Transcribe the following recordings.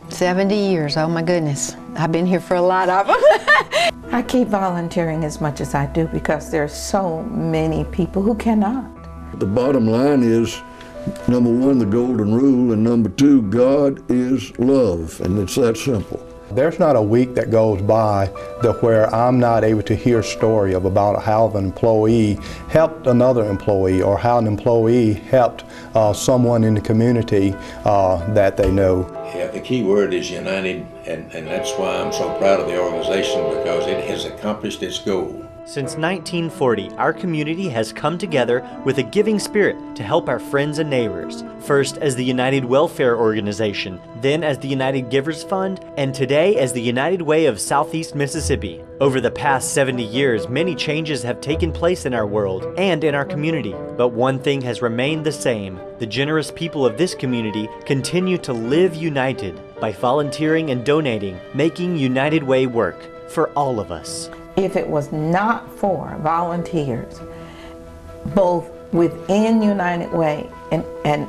70 years, oh my goodness. I've been here for a lot of them. I keep volunteering as much as I do because there are so many people who cannot. The bottom line is, number one, the golden rule, and number two, God is love, and it's that simple. There's not a week that goes by where I'm not able to hear a story about how an employee helped another employee or how an employee helped someone in the community that they know. Yeah, the key word is united, and that's why I'm so proud of the organization, because it has accomplished its goal. Since 1940, our community has come together with a giving spirit to help our friends and neighbors. First as the United Welfare Organization, then as the United Givers Fund, and today as the United Way of Southeast Mississippi. Over the past 70 years, many changes have taken place in our world and in our community. But one thing has remained the same. The generous people of this community continue to live united by volunteering and donating, making United Way work for all of us. If it was not for volunteers, both within United Way and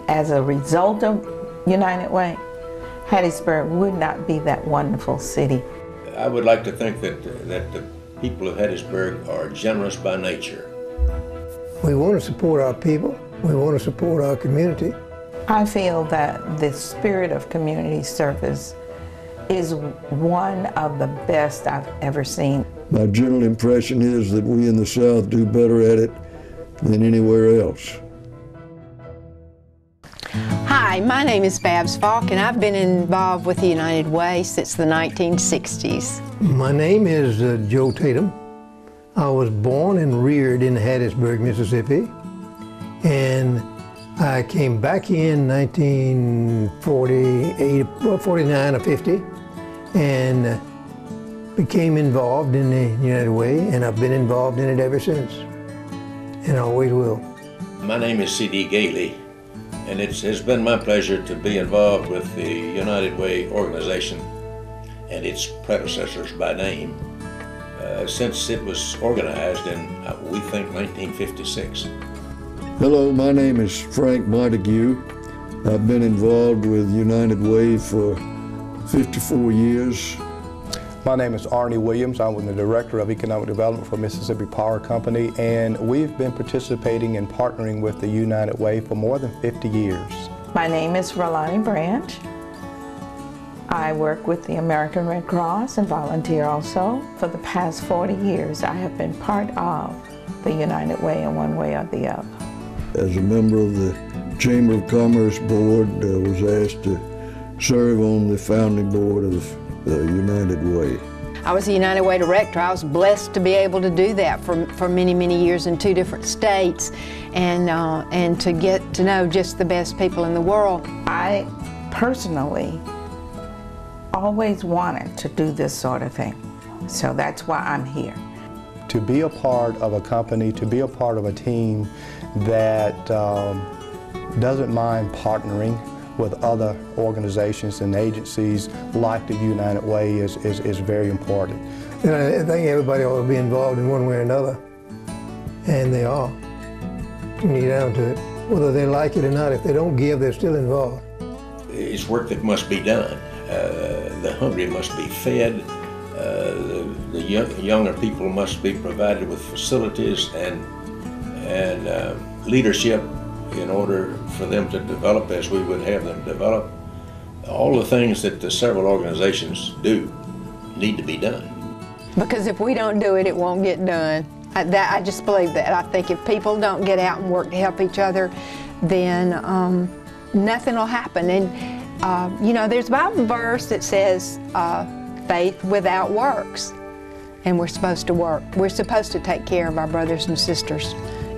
as a result of United Way, Hattiesburg would not be that wonderful city. I would like to think that the people of Hattiesburg are generous by nature. We want to support our people. We want to support our community. I feel that the spirit of community service is one of the best I've ever seen. My general impression is that we in the South do better at it than anywhere else. Hi, my name is Babs Falk, and I've been involved with the United Way since the 1960s. My name is Joe Tatum. I was born and reared in Hattiesburg, Mississippi, and I came back in 49 or 50, and became involved in the United Way, and I've been involved in it ever since, and always will. My name is C.D. Gailey, and it has been my pleasure to be involved with the United Way organization and its predecessors by name since it was organized in, we think, 1956. Hello, my name is Frank Montague. I've been involved with United Way for 54 years. My name is Arnie Williams. I'm the Director of Economic Development for Mississippi Power Company, and we've been participating and partnering with the United Way for more than 50 years. My name is Rolani Branch. I work with the American Red Cross and volunteer also. For the past 40 years, I have been part of the United Way in one way or the other. As a member of the Chamber of Commerce Board, I was asked to serve on the founding board of the United Way. I was a United Way director. I was blessed to be able to do that for many, many years in 2 different states, and to get to know just the best people in the world. I personally always wanted to do this sort of thing, so that's why I'm here. To be a part of a company, to be a part of a team that doesn't mind partnering with other organizations and agencies like the United Way is very important. And I think everybody ought to be involved in one way or another, and they are. When you get down to it, whether they like it or not, if they don't give, they're still involved. It's work that must be done. The hungry must be fed. The younger people must be provided with facilities and leadership in order for them to develop as we would have them develop. All the things that the several organizations do need to be done. Because if we don't do it, it won't get done. I just believe that. I think if people don't get out and work to help each other, then nothing will happen. And you know, there's a Bible verse that says, faith without works. And we're supposed to work. We're supposed to take care of our brothers and sisters.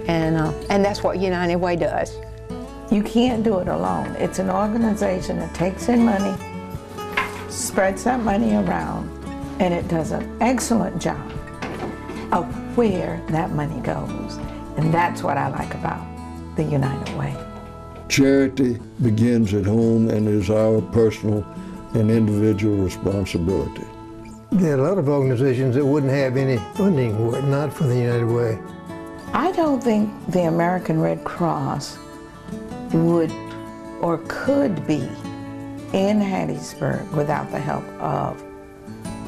And that's what United Way does. You can't do it alone. It's an organization that takes in money, spreads that money around, and it does an excellent job of where that money goes. And that's what I like about the United Way. Charity begins at home and is our personal and individual responsibility. There are a lot of organizations that wououldn't have any funding were it not for the United Way. I don't think the American Red Cross would or could be in Hattiesburg without the help of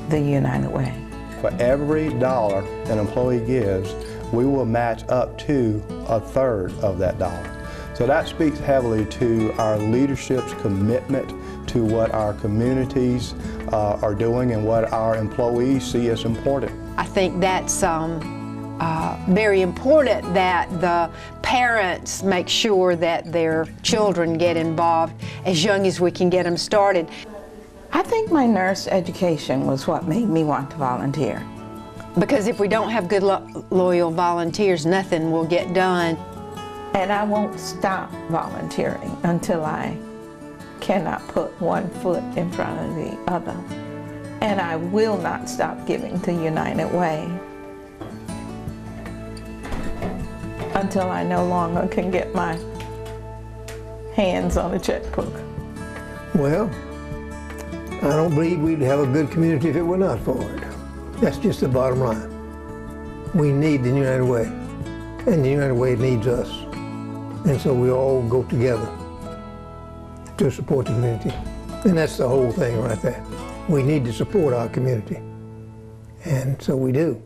the United Way. For every dollar an employee gives, we will match up to 1/3 of that dollar. So that speaks heavily to our leadership's commitment to what our communities are doing and what our employees see as important. I think that's very important that the parents make sure that their children get involved as young as we can get them started. I think my nurse education was what made me want to volunteer. Because if we don't have good, loyal volunteers, nothing will get done. And I won't stop volunteering until I cannot put one foot in front of the other. And I will not stop giving to United Way until I no longer can get my hands on a checkbook. Well, I don't believe we'd have a good community if it were not for it. That's just the bottom line. We need the United Way, and the United Way needs us. And so we all go together to support the community. And that's the whole thing right there. We need to support our community. And so we do.